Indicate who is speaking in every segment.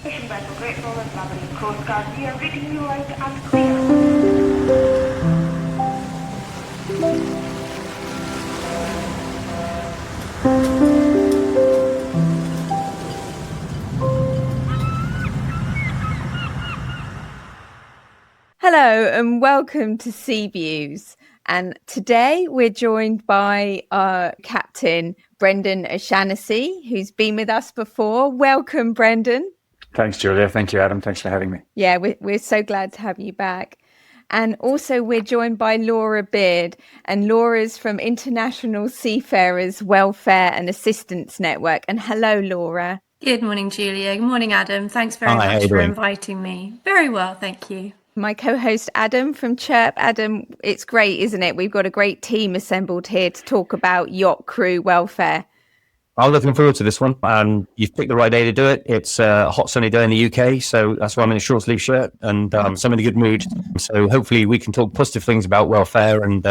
Speaker 1: Fishing vessel Great Northern Labrador Coast Guard, we are reading you out and clear.
Speaker 2: Hello and welcome to Sea Views. And today we're joined by our captain, Brendan O'Shannessy, who's been with us before. Welcome, Brendan.
Speaker 3: Thanks, Julia. Thank you, Adam. Thanks for having me.
Speaker 2: Yeah, we're so glad to have you back. And also we're joined by Laura Beard, and Laura's from International Seafarers Welfare and Assistance Network. And hello, Laura.
Speaker 4: Good morning, Julia. Good morning, Adam. Thanks very much for inviting me. Very well, thank you.
Speaker 2: My co-host Adam from Chirp. Adam, it's great, isn't it? We've got a great team assembled here to talk about yacht crew welfare.
Speaker 5: I'm looking forward to this one. You've picked the right day to do it. It's a hot sunny day in the UK, so that's why I'm in a short sleeve shirt and so I'm in a good mood. So hopefully we can talk positive things about welfare. And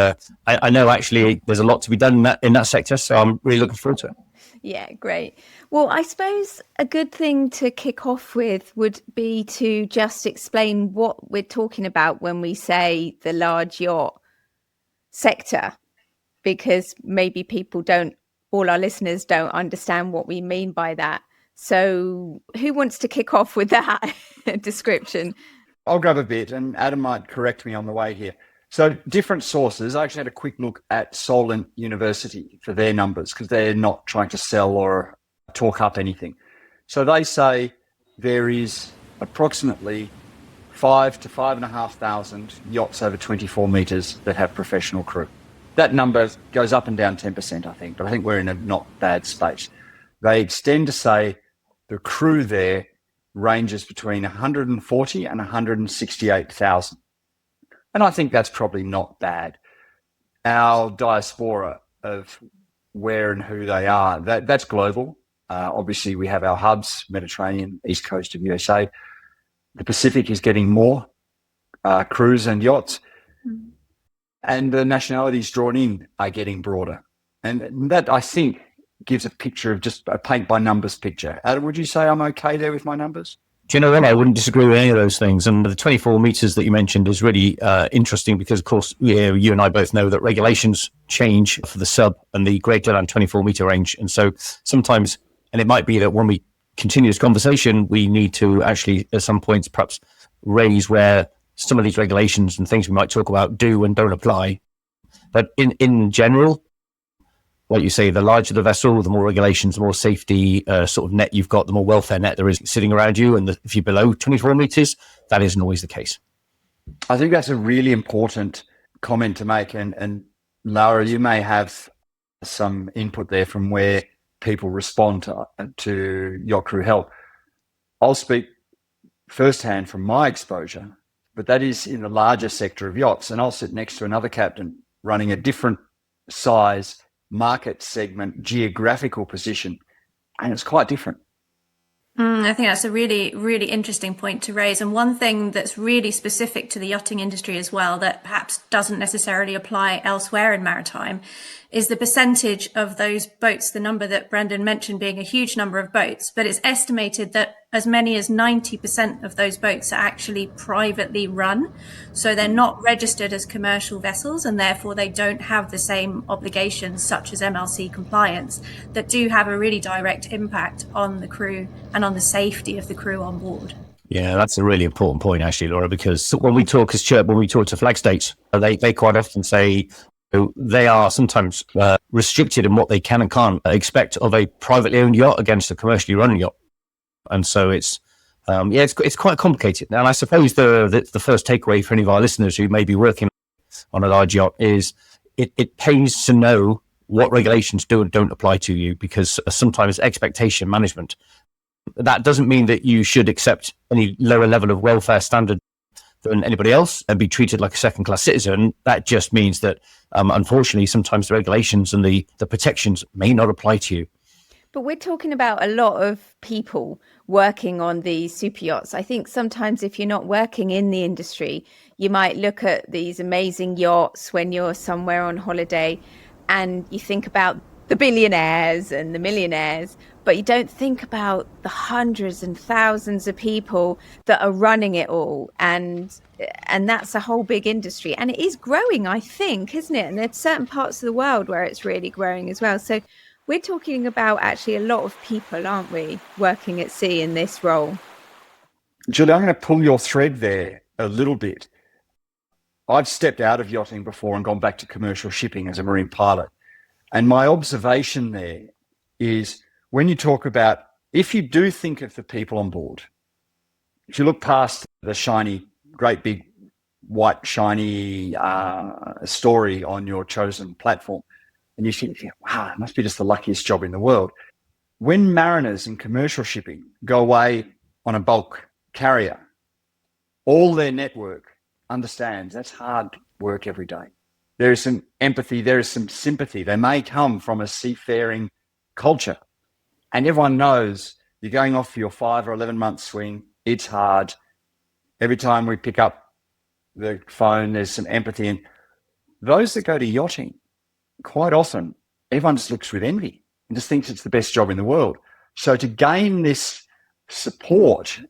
Speaker 5: I know actually there's a lot to be done in that sector, so I'm really looking forward to it.
Speaker 2: Yeah, great. Well, I suppose a good thing to kick off with would be to just explain what we're talking about when we say the large yacht sector, because maybe all our listeners don't understand what we mean by that. So who wants to kick off with that description?
Speaker 3: I'll grab a bit and Adam might correct me on the way here. So different sources, I actually had a quick look at Solent University for their numbers because they're not trying to sell or talk up anything. So they say there is approximately 5,000 to 5,500 yachts over 24 metres that have professional crew. That number goes up and down 10%, I think, but I think we're in a not bad space. They extend to say the crew there ranges between 140 and 168,000. And I think that's probably not bad. Our diaspora of where and who they are, that's global. Obviously, we have our hubs, Mediterranean, East Coast of USA. The Pacific is getting more crews and yachts. Mm. And the nationalities drawn in are getting broader. And that, I think, gives a picture of just a paint by numbers picture. Adam, would you say I'm okay there with my numbers?
Speaker 5: Do you know what? I wouldn't disagree with any of those things. And the 24 metres that you mentioned is really interesting because, of course, you and I both know that regulations change for the sub and the greater than 24 metre range. And so sometimes, and it might be that when we continue this conversation, we need to actually, at some points, perhaps raise where some of these regulations and things we might talk about do and don't apply. But in general, like you say, the larger the vessel, the more regulations, the more safety sort of net you've got, the more welfare net there is sitting around you. And if you're below 24 metres, that isn't always the case.
Speaker 3: I think that's a really important comment to make. And Laura, you may have some input there from where people respond to Yacht Crew Help. I'll speak firsthand from my exposure, but that is in the larger sector of yachts. And I'll sit next to another captain running a different size market segment, geographical position, and it's quite different.
Speaker 4: I think that's a really, really interesting point to raise. And one thing that's really specific to the yachting industry as well, that perhaps doesn't necessarily apply elsewhere in maritime, is the percentage of those boats, the number that Brendan mentioned being a huge number of boats, but it's estimated that as many as 90% of those boats are actually privately run. So they're not registered as commercial vessels, and therefore they don't have the same obligations such as MLC compliance that do have a really direct impact on the crew and on the safety of the crew on board.
Speaker 5: Yeah, that's a really important point, actually, Laura, because when we talk as Chirp, when we talk to flag states, they quite often say they are sometimes restricted in what they can and can't expect of a privately owned yacht against a commercially run yacht. And so it's quite complicated. And I suppose the first takeaway for any of our listeners who may be working on a large yacht is it pays to know what regulations do and don't apply to you, because sometimes expectation management, that doesn't mean that you should accept any lower level of welfare standard than anybody else and be treated like a second-class citizen. That just means that, unfortunately, sometimes the regulations and the protections may not apply to you.
Speaker 2: But we're talking about a lot of people working on these super yachts. I think sometimes if you're not working in the industry, you might look at these amazing yachts when you're somewhere on holiday and you think about the billionaires and the millionaires, but you don't think about the hundreds and thousands of people that are running it all, and that's a whole big industry, and it is growing, I think, isn't it? And there's certain parts of the world where it's really growing as well. So we're talking about actually a lot of people, aren't we, working at sea in this role?
Speaker 3: Julie, I'm going to pull your thread there a little bit. I've stepped out of yachting before and gone back to commercial shipping as a marine pilot. And my observation there is when you talk about, if you do think of the people on board, if you look past the shiny, great big white shiny story on your chosen platform, and you think, wow, it must be just the luckiest job in the world. When mariners in commercial shipping go away on a bulk carrier, all their network understands that's hard work every day. There is some empathy, there is some sympathy. They may come from a seafaring culture, and everyone knows you're going off for your 5 or 11-month swing. It's hard. Every time we pick up the phone, there's some empathy. And those that go to yachting, quite often, everyone just looks with envy and just thinks it's the best job in the world. So to gain this support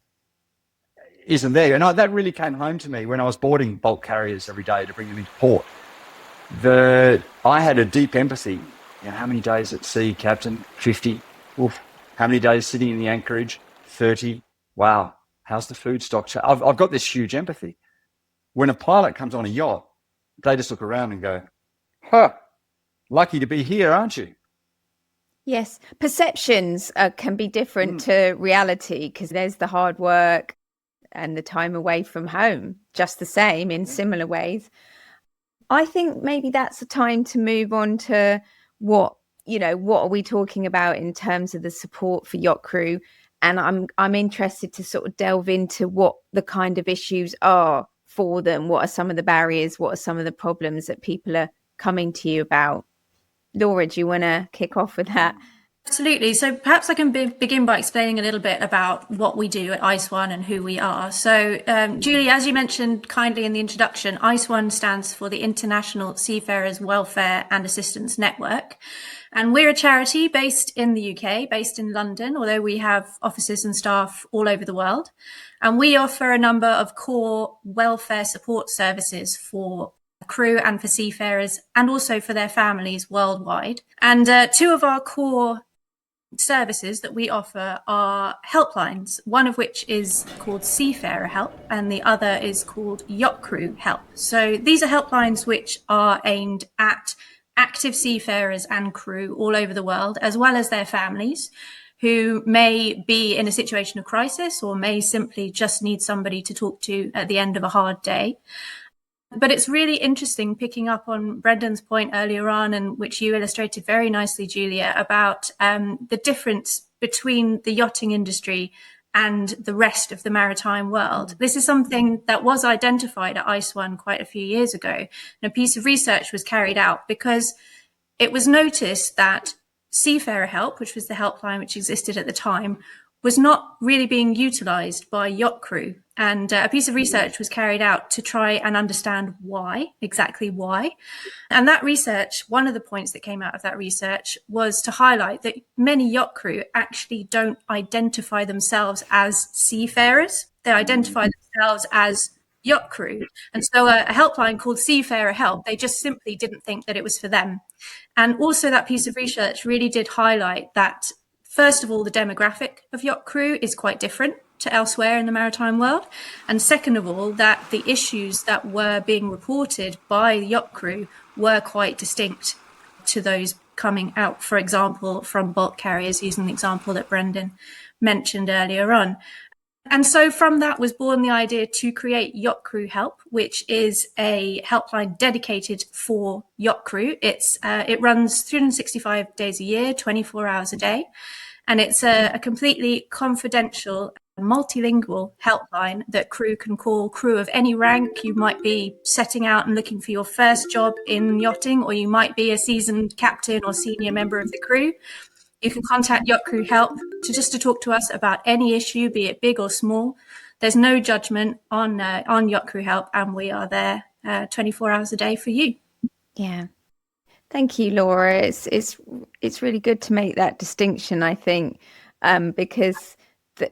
Speaker 3: isn't there. And that really came home to me when I was boarding bulk carriers every day to bring them into port. I had a deep empathy. How many days at sea, Captain? 50. Oof. How many days sitting in the anchorage? 30. Wow. How's the food stock? I've got this huge empathy. When a pilot comes on a yacht, they just look around and go, lucky to be here, aren't you?
Speaker 2: Yes. Perceptions can be different to reality, because there's the hard work and the time away from home, just the same in similar ways. I think maybe that's a time to move on to what are we talking about in terms of the support for yacht crew? And I'm interested to sort of delve into what the kind of issues are for them. What are some of the barriers? What are some of the problems that people are coming to you about? Laura, do you want to kick off with that?
Speaker 4: Absolutely. So perhaps I can begin by explaining a little bit about what we do at ISWAN and who we are. So, Julie, as you mentioned kindly in the introduction, ISWAN stands for the International Seafarers Welfare and Assistance Network. And we're a charity based in the UK, based in London, although we have offices and staff all over the world. And we offer a number of core welfare support services for crew and for seafarers, and also for their families worldwide. And two of our core services that we offer are helplines, one of which is called Seafarer Help and the other is called Yacht Crew Help. So these are helplines which are aimed at active seafarers and crew all over the world, as well as their families, who may be in a situation of crisis or may simply just need somebody to talk to at the end of a hard day. But it's really interesting, picking up on Brendan's point earlier on, and which you illustrated very nicely, Julia, about the difference between the yachting industry and the rest of the maritime world. This is something that was identified at ISWAN quite a few years ago. And a piece of research was carried out because it was noticed that Seafarer Help, which was the helpline which existed at the time, was not really being utilised by yacht crew. And a piece of research was carried out to try and understand exactly why. And that research, one of the points that came out of that research was to highlight that many yacht crew actually don't identify themselves as seafarers. They identify themselves as yacht crew. And so a helpline called Seafarer Help, they just simply didn't think that it was for them. And also that piece of research really did highlight that, first of all, the demographic of yacht crew is quite different to elsewhere in the maritime world. And second of all, that the issues that were being reported by the yacht crew were quite distinct to those coming out, for example, from bulk carriers, using the example that Brendan mentioned earlier on. And so from that was born the idea to create Yacht Crew Help, which is a helpline dedicated for yacht crew. It runs 365 days a year, 24 hours a day. And it's a completely confidential, multilingual helpline that crew can call crew of any rank. You might be setting out and looking for your first job in yachting, or you might be a seasoned captain or senior member of the crew. You can contact Yacht Crew Help to talk to us about any issue, be it big or small. There's no judgment on Yacht Crew Help, and we are there 24 hours a day for you.
Speaker 2: Yeah. Thank you, Laura. It's really good to make that distinction, I think, because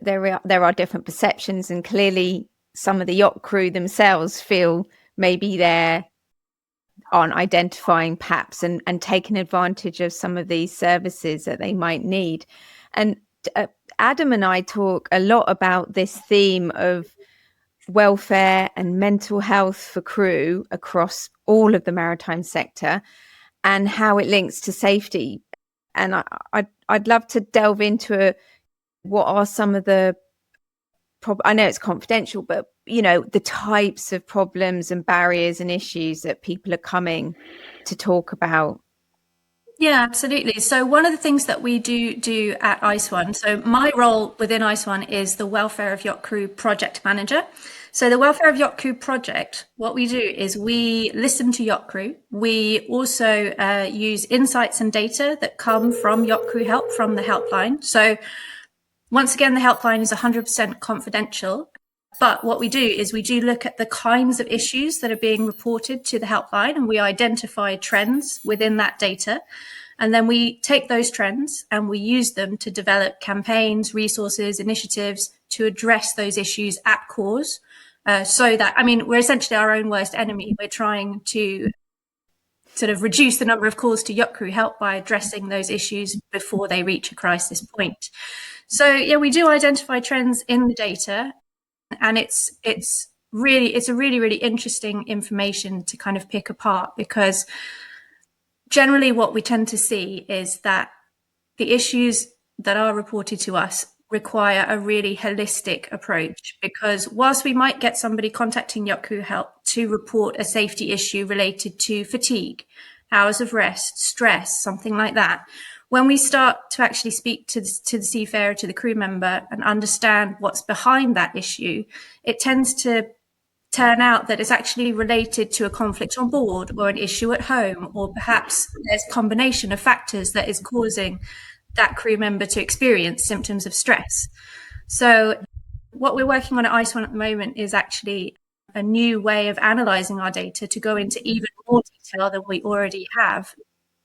Speaker 2: there are different perceptions, and clearly some of the yacht crew themselves feel maybe they aren't identifying perhaps and taking advantage of some of these services that they might need. And Adam and I talk a lot about this theme of welfare and mental health for crew across all of the maritime sector, and how it links to safety. And I'd love to delve into what are some of the I know it's confidential, but the types of problems and barriers and issues that people are coming to talk about.
Speaker 4: Yeah, absolutely. So one of the things that we do at ISWAN, so my role within ISWAN is the Welfare of Yacht Crew Project Manager. So the Welfare of Yacht Crew Project, what we do is we listen to yacht crew. We also use insights and data that come from Yacht Crew Help, from the helpline. So once again, the helpline is 100% confidential. But what we do is we do look at the kinds of issues that are being reported to the helpline, and we identify trends within that data. And then we take those trends and we use them to develop campaigns, resources, initiatives to address those issues at cause. So that, we're essentially our own worst enemy. We're trying to sort of reduce the number of calls to Yacht Crew Help by addressing those issues before they reach a crisis point. So yeah, we do identify trends in the data. And it's a really interesting information to kind of pick apart, because generally what we tend to see is that the issues that are reported to us require a really holistic approach, because whilst we might get somebody contacting Yacht Crew Help to report a safety issue related to fatigue, hours of rest, stress, something like that, when we start to actually speak to the seafarer, to the crew member, and understand what's behind that issue, it tends to turn out that it's actually related to a conflict on board or an issue at home, or perhaps there's a combination of factors that is causing that crew member to experience symptoms of stress. So what we're working on at ISWAN at the moment is actually a new way of analysing our data to go into even more detail than we already have,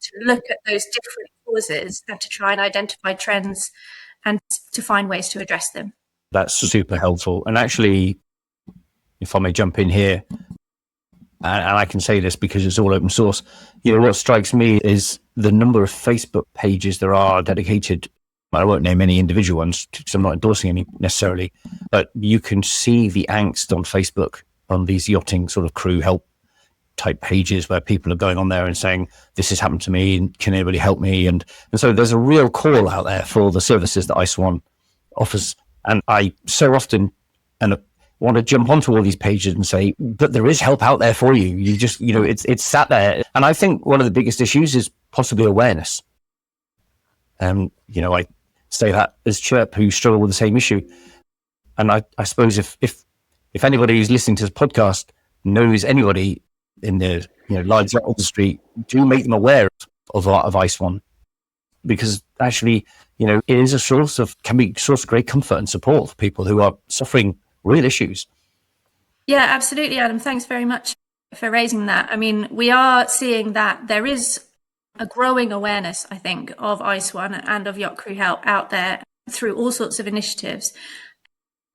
Speaker 4: to look at those different causes and to try and identify trends and to find ways to address them.
Speaker 5: That's super helpful. And actually, if I may jump in here, and I can say this because it's all open source, what strikes me is the number of Facebook pages there are dedicated. I won't name any individual ones because I'm not endorsing any necessarily, but you can see the angst on Facebook on these yachting sort of crew help type pages where people are going on there and saying, this has happened to me and can anybody help me? And so there's a real call out there for the services that ISWAN offers. And I so often want to jump onto all these pages and say, but there is help out there for you. You just, it's sat there. And I think one of the biggest issues is possibly awareness. I say that as Chirp, who struggle with the same issue. And I suppose if anybody who's listening to this podcast knows anybody in the large yacht industry, do make them aware of ISWAN, because actually it is can be a source of great comfort and support for people who are suffering real issues.
Speaker 4: Yeah, absolutely, Adam. Thanks very much for raising that. We are seeing that there is a growing awareness, I think, of ISWAN and of Yacht Crew Help out there through all sorts of initiatives.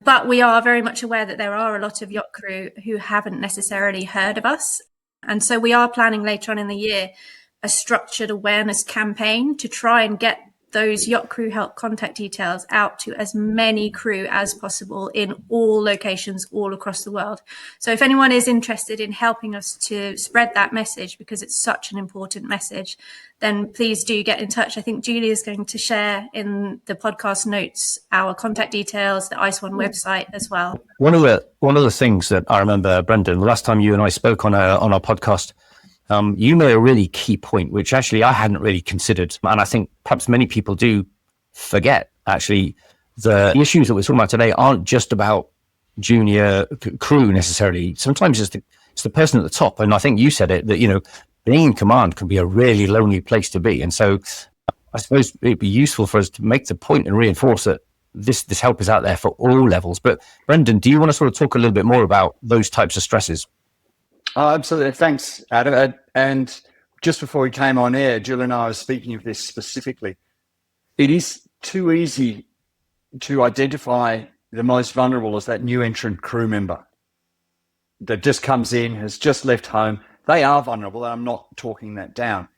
Speaker 4: But we are very much aware that there are a lot of yacht crew who haven't necessarily heard of us. And so we are planning later on in the year a structured awareness campaign to try and get those Yacht Crew Help contact details out to as many crew as possible in all locations all across the world. So if anyone is interested in helping us to spread that message, because it's such an important message, then please do get in touch. I think Julie is going to share in the podcast notes our contact details, the ISWAN website as well.
Speaker 5: One of the things that I remember, Brendan, the last time you and I spoke on our podcast, you made a really key point, which actually I hadn't really considered. And I think perhaps many people do forget, actually, the issues that we're talking about today aren't just about junior crew necessarily. Sometimes it's the person at the top. And I think you said it, that, being in command can be a really lonely place to be. And so I suppose it'd be useful for us to make the point and reinforce that this help is out there for all levels. But Brendan, do you want to sort of talk a little bit more about those types of stresses?
Speaker 3: Absolutely. Thanks, Adam. And just before we came on air, Jill and I were speaking of this specifically. It is too easy to identify the most vulnerable as that new entrant crew member that just comes in, has just left home. They are vulnerable, and I'm not talking that down.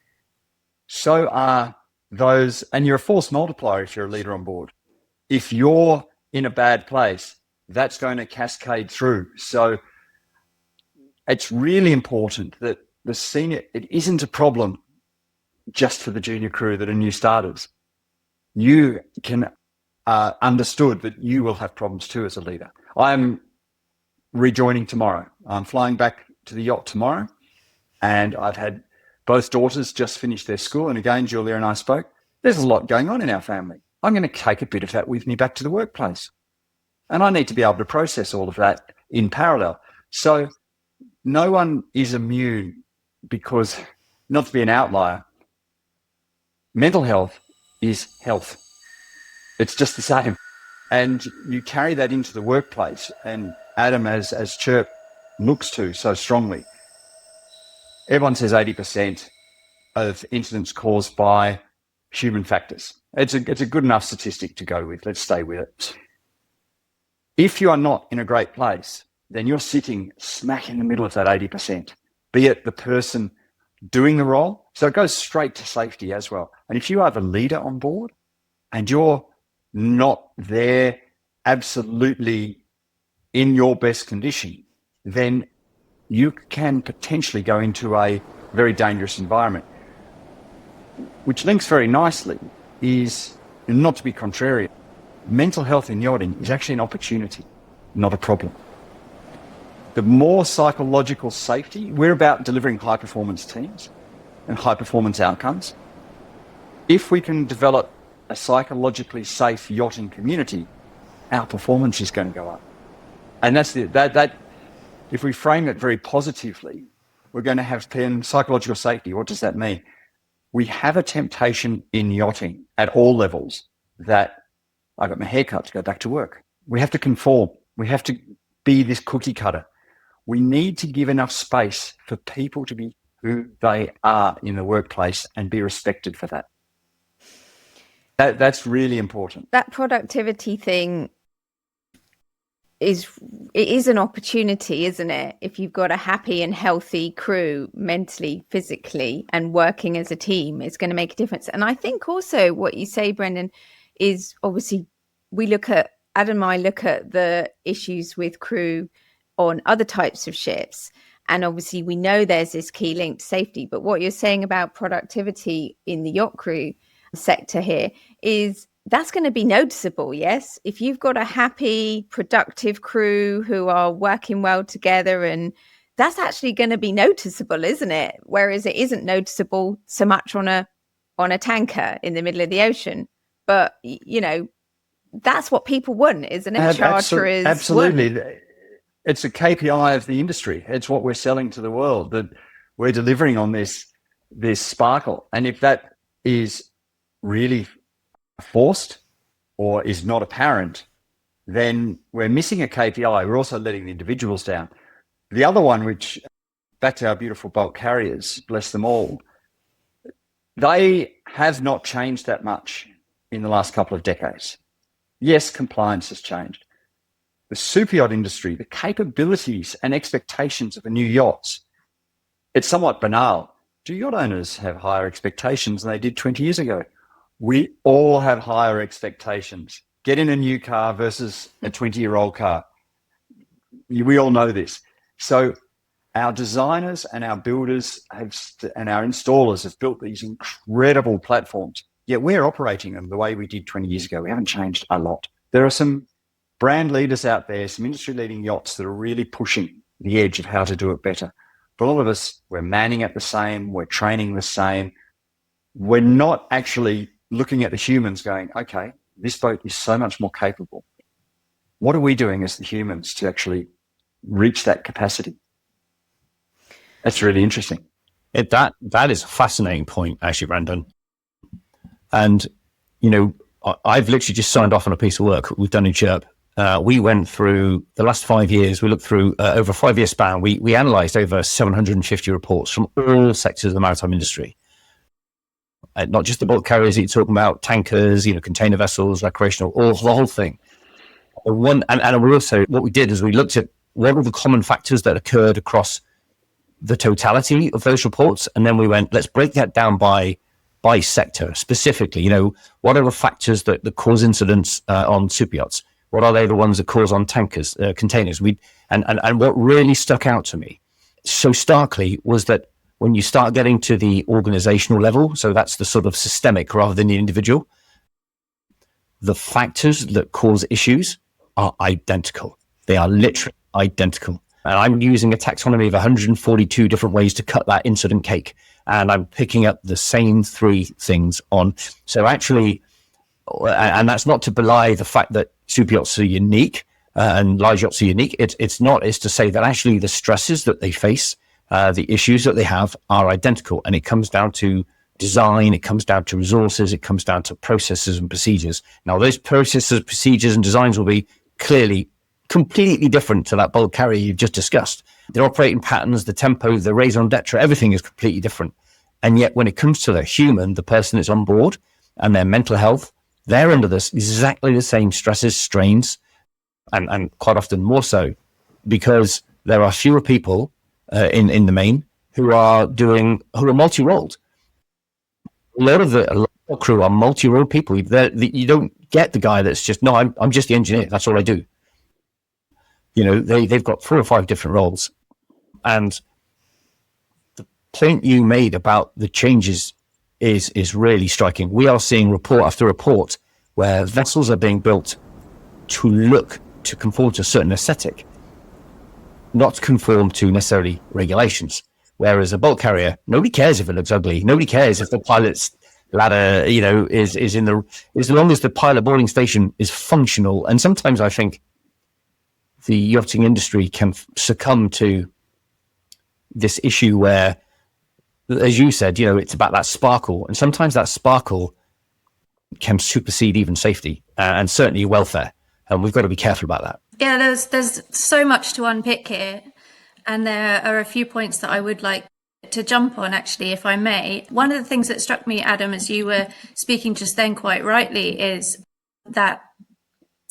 Speaker 3: So are those, and you're a force multiplier if you're a leader on board. If you're in a bad place, that's going to cascade through. So it's really important that the senior, it isn't a problem just for the junior crew that are new starters. You can understood that you will have problems too as a leader. I'm rejoining tomorrow. I'm flying back to the yacht tomorrow, and I've had both daughters just finish their school. And again, Julia and I spoke. There's a lot going on in our family. I'm going to take a bit of that with me back to the workplace. And I need to be able to process all of that in parallel. So no one is immune because, not to be an outlier, mental health is health. It's just the same. And you carry that into the workplace. And Adam, as Chirp looks to so strongly, everyone says 80% of incidents caused by human factors. It's a good enough statistic to go with. Let's stay with it. If you are not in a great place, then you're sitting smack in the middle of that 80%, be it the person doing the role. So it goes straight to safety as well. And if you have a leader on board and you're not there absolutely in your best condition, then you can potentially go into a very dangerous environment. Which links very nicely is, not to be contrarian, mental health in yachting is actually an opportunity, not a problem. The more psychological safety, we're about delivering high performance teams and high performance outcomes. If we can develop a psychologically safe yachting community, our performance is going to go up. And that's that if we frame it very positively, we're going to have psychological safety. What does that mean? We have a temptation in yachting at all levels that I got my hair cut to go back to work. We have to conform. We have to be this cookie cutter. We need to give enough space for people to be who they are in the workplace and be respected for that. That's really important.
Speaker 2: That productivity thing is an opportunity, isn't it? If you've got a happy and healthy crew mentally, physically, and working as a team, it's going to make a difference. And I think also what you say, Brendan, is obviously Adam and I look at the issues with crew on other types of ships. And obviously we know there's this key link to safety. But what you're saying about productivity in the yacht crew sector here is that's going to be noticeable, yes? If you've got a happy, productive crew who are working well together, and that's actually going to be noticeable, isn't it? Whereas it isn't noticeable so much on a tanker in the middle of the ocean. But, you know, that's what people want, isn't it? Charterers
Speaker 3: absolutely.
Speaker 2: want.
Speaker 3: It's a KPI of the industry. It's what we're selling to the world, that we're delivering on this sparkle. And if that is really forced or is not apparent, then we're missing a KPI. We're also letting the individuals down. The other one, which, back to our beautiful bulk carriers, bless them all, they have not changed that much in the last couple of decades. Yes, compliance has changed. The super yacht industry, the capabilities and expectations of the new yachts, it's somewhat banal. Do yacht owners have higher expectations than they did 20 years ago? We all have higher expectations. Get in a new car versus a 20-year-old car. We all know this. So our designers and our builders and our installers have built these incredible platforms, yet we're operating them the way we did 20 years ago. We haven't changed a lot. There are some brand leaders out there, some industry-leading yachts that are really pushing the edge of how to do it better. But all of us, we're manning it the same, we're training the same. We're not actually looking at the humans going, okay, this boat is so much more capable. What are we doing as the humans to actually reach that capacity? That's really interesting.
Speaker 5: That is a fascinating point, actually, Brandon. And, you know, I've literally just signed off on a piece of work we've done in Chirp we went through the last 5 years. We looked through over a 5-year span. We analysed over 750 reports from all sectors of the maritime industry. Not just the bulk carriers that you're talking about, tankers, container vessels, recreational, the whole thing. And we also, what we did is we looked at what were the common factors that occurred across the totality of those reports, and then we went, let's break that down by sector specifically. What are the factors that cause incidents on super yachts? What are they the ones that cause on tankers, containers? And what really stuck out to me so starkly was that when you start getting to the organizational level, so that's the sort of systemic rather than the individual, the factors that cause issues are identical. They are literally identical. And I'm using a taxonomy of 142 different ways to cut that incident cake. And I'm picking up the same 3 things on. So actually, and that's not to belie the fact that super yachts are unique and large yachts are unique. It's to say that actually the stresses that they face, the issues that they have are identical. And it comes down to design, it comes down to resources, it comes down to processes and procedures. Now, those processes, procedures and designs will be clearly completely different to that bulk carrier you've just discussed. Their operating patterns, the tempo, the raison d'etre, everything is completely different. And yet when it comes to the human, the person that's on board and their mental health, they're under this exactly the same stresses, strains, and quite often more so, because there are fewer people in the main who are multi-rolled. A lot of the crew are multi-role people. You don't get the guy that's just, no, I'm just the engineer. That's all I do. They've got 4 or 5 different roles. And the point you made about the changes is really striking. We are seeing report after report where vessels are being built to conform to a certain aesthetic, not to conform to necessarily regulations. Whereas a bulk carrier, nobody cares if it looks ugly. Nobody cares if the pilot's ladder, is as long as the pilot boarding station is functional. And sometimes I think the yachting industry can succumb to this issue where, as you said, it's about that sparkle. And sometimes that sparkle can supersede even safety and certainly welfare. And we've got to be careful about that.
Speaker 4: Yeah, there's so much to unpick here. And there are a few points that I would like to jump on, actually, if I may. One of the things that struck me, Adam, as you were speaking just then quite rightly, is that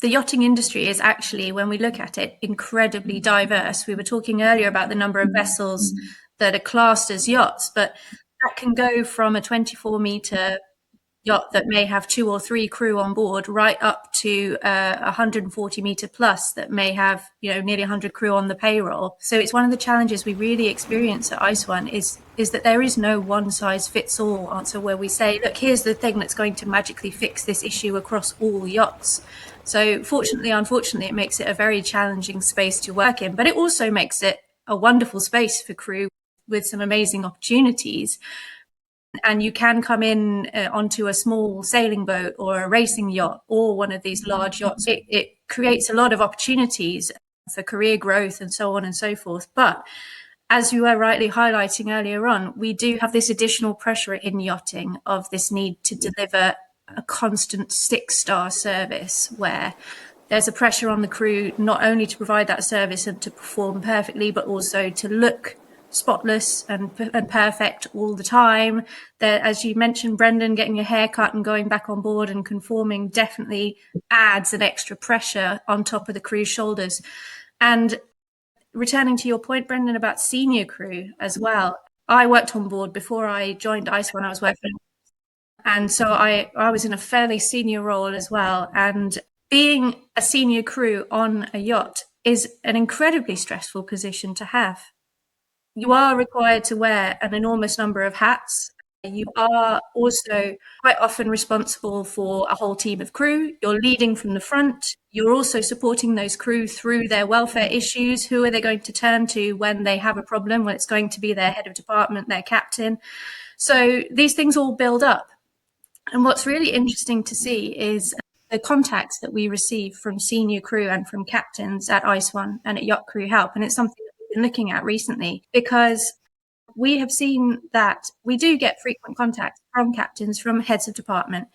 Speaker 4: the yachting industry is actually, when we look at it, incredibly diverse. We were talking earlier about the number of vessels that are classed as yachts, but that can go from a 24-meter yacht that may have 2 or 3 crew on board, right up to a 140-meter plus that may have, nearly 100 crew on the payroll. So it's one of the challenges we really experience at ISWAN is that there is no one-size-fits-all answer where we say, look, here's the thing that's going to magically fix this issue across all yachts. So fortunately, unfortunately, it makes it a very challenging space to work in, but it also makes it a wonderful space for crew with some amazing opportunities. And you can come in onto a small sailing boat or a racing yacht or one of these large yachts. It creates a lot of opportunities for career growth and so on and so forth. But as you were rightly highlighting earlier on, we do have this additional pressure in yachting of this need to deliver a constant 6-star service, where there's a pressure on the crew not only to provide that service and to perform perfectly, but also to look spotless and perfect all the time. That, as you mentioned, Brendan, getting a haircut and going back on board and conforming definitely adds an extra pressure on top of the crew's shoulders. And returning to your point, Brendan, about senior crew as well, I worked on board before I joined ISWAN. I was working, and so I was in a fairly senior role as well. And being a senior crew on a yacht is an incredibly stressful position to have. You are required to wear an enormous number of hats. You are also quite often responsible for a whole team of crew. You're leading from the front. You're also supporting those crew through their welfare issues. Who are they going to turn to when they have a problem? Well, it's going to be their head of department, their captain. So these things all build up. And what's really interesting to see is the contacts that we receive from senior crew and from captains at ISWAN and at Yacht Crew Help. And it's something that we've been looking at recently, because we have seen that we do get frequent contact from captains, from heads of department,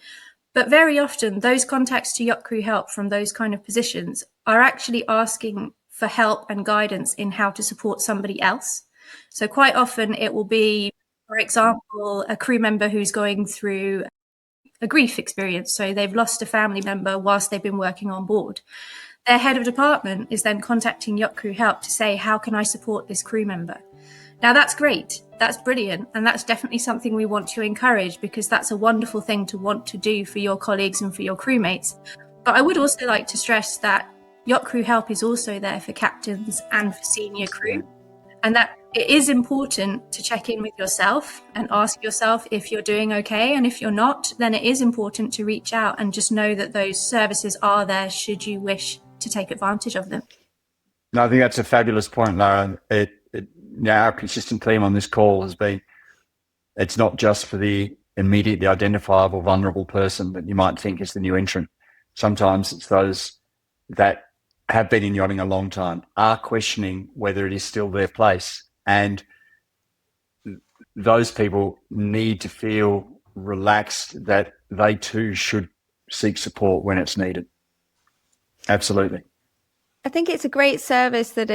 Speaker 4: But very often those contacts to Yacht Crew Help from those kind of positions are actually asking for help and guidance in how to support somebody else. So quite often it will be, for example, a crew member who's going through a grief experience. So they've lost a family member whilst they've been working on board. Their head of department is then contacting Yacht Crew Help to say, how can I support this crew member? Now that's great. That's brilliant. And that's definitely something we want to encourage, because that's a wonderful thing to want to do for your colleagues and for your crewmates. But I would also like to stress that Yacht Crew Help is also there for captains and for senior crew, and that it is important to check in with yourself and ask yourself if you're doing okay. And if you're not, then it is important to reach out and just know that those services are there should you wish to take advantage of them.
Speaker 3: No, I think that's a fabulous point, Lara. Our consistent theme on this call has been, it's not just for the immediately identifiable vulnerable person that you might think is the new entrant. Sometimes it's those that have been in yachting a long time, are questioning whether it is still their place. And those people need to feel relaxed that they too should seek support when it's needed. Absolutely.
Speaker 2: I think it's a great service that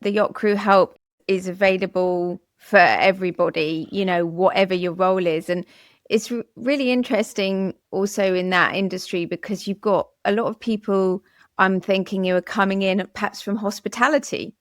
Speaker 2: the Yacht Crew Help is available for everybody, whatever your role is. And it's really interesting also in that industry, because you've got a lot of people, I'm thinking, who are coming in perhaps from hospitality,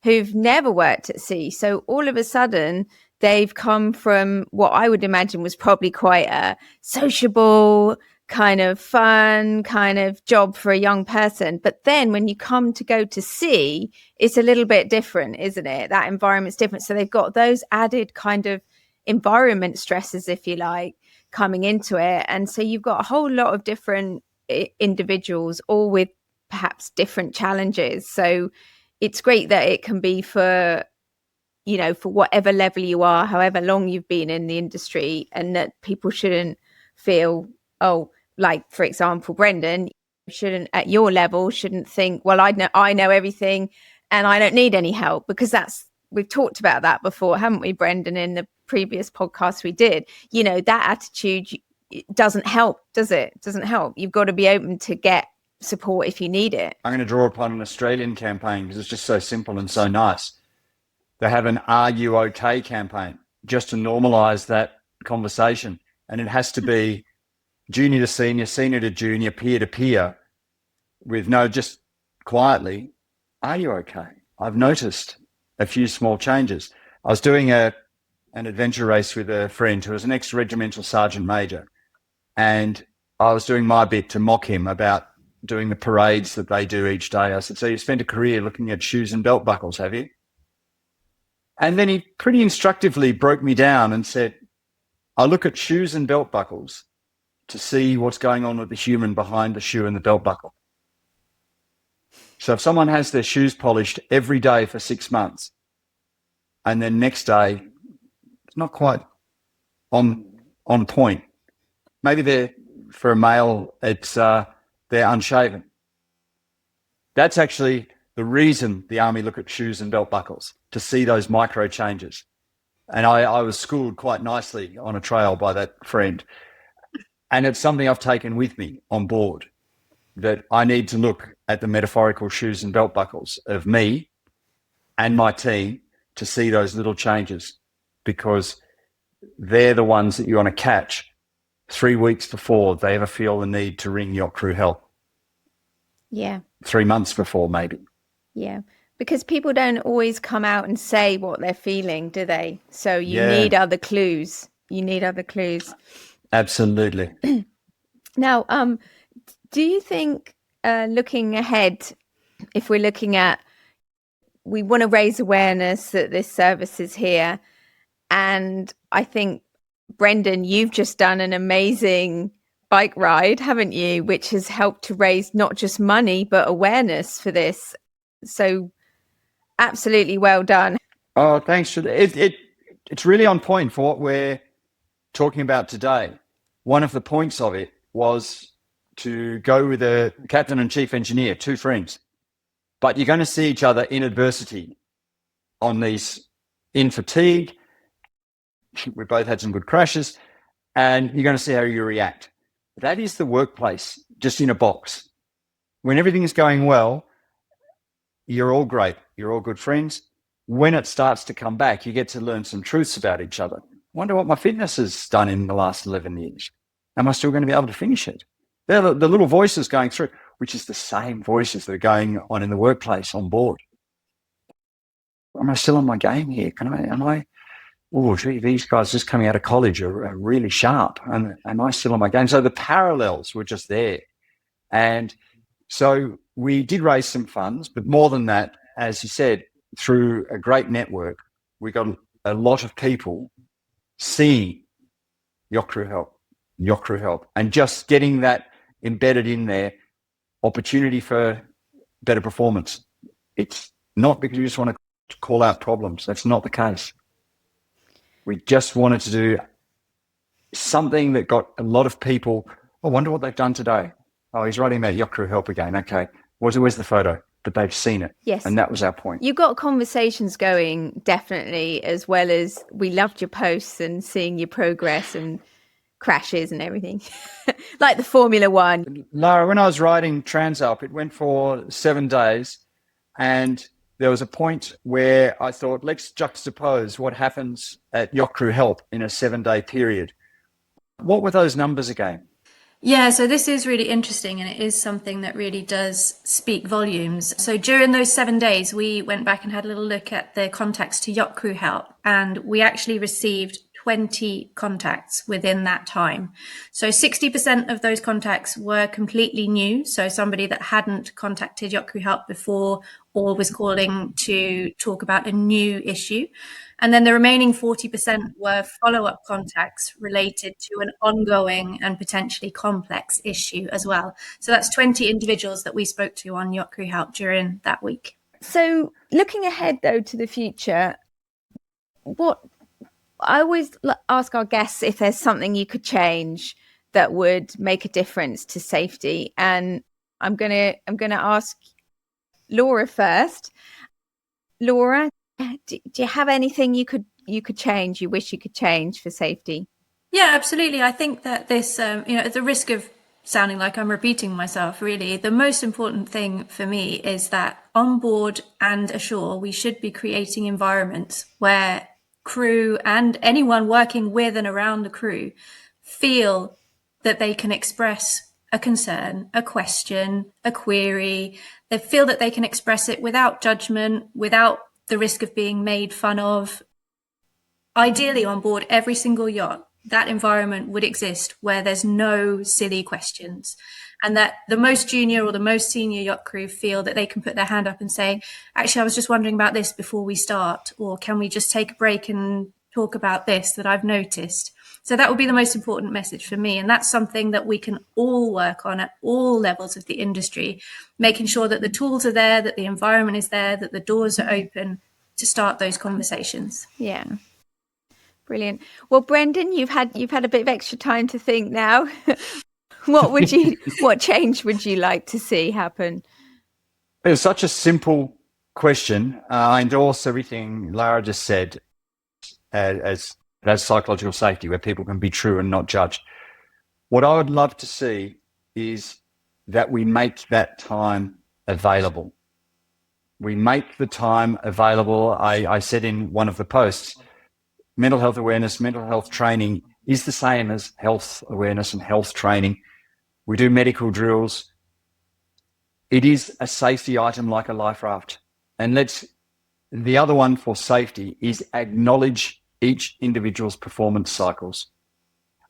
Speaker 2: who've never worked at sea. So all of a sudden they've come from what I would imagine was probably quite a sociable, kind of fun kind of job for a young person. But then when you come to go to sea, it's a little bit different, isn't it? That environment's different. So they've got those added kind of environment stresses, if you like, coming into it. And so you've got a whole lot of different individuals, all with perhaps different challenges. So it's great that it can be for whatever level you are, however long you've been in the industry, and that people shouldn't feel, like, for example, Brendan, at your level, shouldn't think, well, I know everything and I don't need any help, because we've talked about that before, haven't we, Brendan, in the previous podcast we did. That attitude doesn't help, does it? It doesn't help. You've got to be open to get support if you need it.
Speaker 3: I'm going to draw upon an Australian campaign because it's just so simple and so nice. They have an "Are you okay?" campaign just to normalise that conversation, and it has to be junior to senior, senior to junior, peer to peer, with just quietly, "Are you okay? I've noticed a few small changes." I was doing an adventure race with a friend who was an ex-regimental sergeant major, and I was doing my bit to mock him about doing the parades that they do each day. I said, "So you spent a career looking at shoes and belt buckles, have you?" And then he pretty instructively broke me down and said, "I look at shoes and belt buckles to see what's going on with the human behind the shoe and the belt buckle. So if someone has their shoes polished every day for 6 months, and then next day it's not quite on point, maybe for a male they're unshaven. That's actually the reason the Army look at shoes and belt buckles, to see those micro changes." And I was schooled quite nicely on a trail by that friend. And it's something I've taken with me on board, that I need to look at the metaphorical shoes and belt buckles of me and my team to see those little changes, because they're the ones that you want to catch 3 weeks before they ever feel the need to ring Yacht Crew Help.
Speaker 2: Yeah.
Speaker 3: 3 months before, maybe.
Speaker 2: Yeah. Because people don't always come out and say what they're feeling, do they? So you need other clues.
Speaker 3: Absolutely.
Speaker 2: Now, do you think, looking ahead, if we're looking at, we want to raise awareness that this service is here, and I think, Brendan, you've just done an amazing bike ride, haven't you, which has helped to raise not just money but awareness for this. So absolutely well done.
Speaker 3: Oh, thanks. It's really on point for what we're talking about today. One of the points of it was to go with a captain and chief engineer, two friends, but you're going to see each other in adversity on these, in fatigue. We both had some good crashes, and you're going to see how you react. That is the workplace, just in a box. When everything is going well, you're all great. You're all good friends. When it starts to come back, you get to learn some truths about each other. Wonder what my fitness has done in the last 11 years. Am I still going to be able to finish it? They're the little voices going through, which is the same voices that are going on in the workplace on board. Am I still on my game here? Oh, gee, these guys just coming out of college are really sharp. And am I still on my game? So the parallels were just there. And so we did raise some funds, but more than that, as you said, through a great network, we got a lot of people seeing Yacht Crew Help, and just getting that embedded in there, opportunity for better performance. It's not because you just want to call out problems. That's not the case. We just wanted to do something that got a lot of people, I wonder what they've done today. Oh, he's writing about Yacht Crew Help again. Okay. Where's the photo? But they've seen it.
Speaker 2: Yes.
Speaker 3: And that was our point.
Speaker 2: You got conversations going, definitely, as well as we loved your posts and seeing your progress and crashes and everything. Like the Formula One.
Speaker 3: Lara, when I was riding Transalp, it went for 7 days. And there was a point where I thought, let's juxtapose what happens at Yacht Crew Help in a 7-day period. What were those numbers again?
Speaker 4: Yeah, so this is really interesting, and it is something that really does speak volumes. So during those 7 days, we went back and had a little look at the contacts to Yacht Crew Help, and we actually received 20 contacts within that time. So 60% of those contacts were completely new. So somebody that hadn't contacted Yacht Crew Help before or was calling to talk about a new issue. And then the remaining 40% were follow-up contacts related to an ongoing and potentially complex issue as well. So that's 20 individuals that we spoke to on Yacht Crew Help during that week.
Speaker 2: So looking ahead, though, to the future, what I always ask our guests if there's something you could change that would make a difference to safety. And I'm gonna ask Laura first. Laura, do you have anything you could change, you wish you could change for safety?
Speaker 4: Yeah, absolutely. I think that this, at the risk of sounding like I'm repeating myself, really, the most important thing for me is that on board and ashore, we should be creating environments where crew and anyone working with and around the crew feel that they can express a concern, a question, a query. They feel that they can express it without judgment, without the risk of being made fun of. Ideally, on board every single yacht, that environment would exist where there's no silly questions, and that the most junior or the most senior yacht crew feel that they can put their hand up and say, actually, I was just wondering about this before we start, or can we just take a break and talk about this that I've noticed? So that would be the most important message for me. And that's something that we can all work on at all levels of the industry, making sure that the tools are there, that the environment is there, that the doors are open to start those conversations.
Speaker 2: Yeah. Brilliant. Well, Brendan, you've had a bit of extra time to think now. What change would you like to see happen?
Speaker 3: It was such a simple question. I endorse everything Lara just said as psychological safety, where people can be true and not judged. What I would love to see is that we make that time available. We make the time available. I said in one of the posts, mental health awareness, mental health training is the same as health awareness and health training. We do medical drills. It is a safety item like a life raft. And the other one for safety is acknowledge each individual's performance cycles.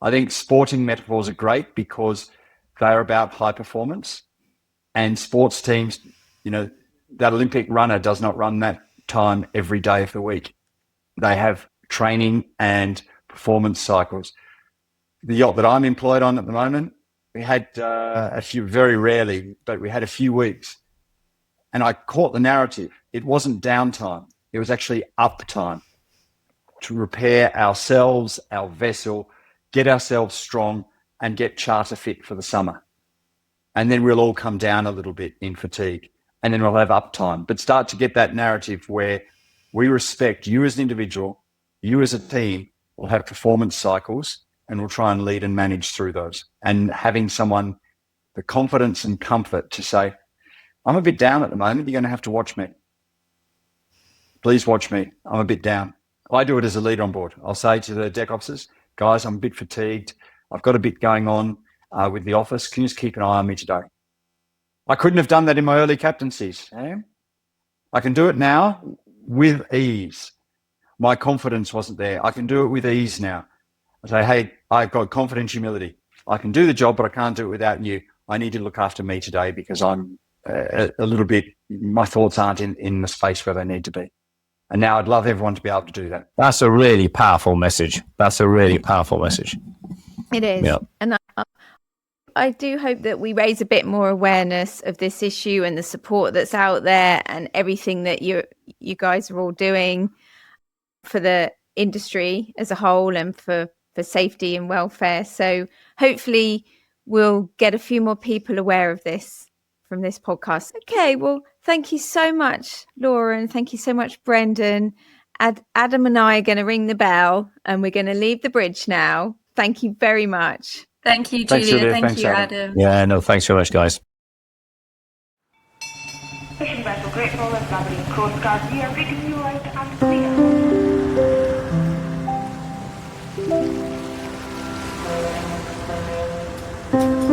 Speaker 3: I think sporting metaphors are great because they're about high performance, and sports teams, that Olympic runner does not run that time every day of the week. They have training and performance cycles. The yacht that I'm employed on at the moment, we had a few, very rarely, but we had a few weeks, and I caught the narrative. It wasn't downtime. It was actually uptime to repair ourselves, our vessel, get ourselves strong, and get charter fit for the summer. And then we'll all come down a little bit in fatigue, and then we'll have uptime. But start to get that narrative where we respect you as an individual, you as a team will have performance cycles, and we'll try and lead and manage through those. And having someone the confidence and comfort to say, I'm a bit down at the moment. You're going to have to watch me. Please watch me. I'm a bit down. I do it as a leader on board. I'll say to the deck officers, guys, I'm a bit fatigued. I've got a bit going on with the office. Can you just keep an eye on me today? I couldn't have done that in my early captaincies. I can do it now with ease. My confidence wasn't there. I can do it with ease now. I say, hey, I've got confidence, humility. I can do the job, but I can't do it without you. I need to look after me today because I'm a little bit, my thoughts aren't in the space where they need to be. And now I'd love everyone to be able to do that.
Speaker 5: That's a really powerful message. That's a really powerful message.
Speaker 2: It is.
Speaker 5: Yeah.
Speaker 2: And I do hope that we raise a bit more awareness of this issue and the support that's out there and everything that you guys are all doing for the industry as a whole and for safety and welfare. So hopefully we'll get a few more people aware of this from this podcast. Okay, well, thank you so much, Laura, and thank you so much, Brendan. Adam and I are going to ring the bell and we're going to leave the bridge now. Thank you very much.
Speaker 4: Thank you,
Speaker 3: Thanks,
Speaker 4: Julia.
Speaker 3: Julia.
Speaker 4: Thank
Speaker 3: Thanks,
Speaker 4: you,
Speaker 3: Adam.
Speaker 4: Adam.
Speaker 5: Yeah, no, thanks very much, guys.
Speaker 1: Fishing vessel Grateful and Labrador Coast Guard, we are reading you out and clear.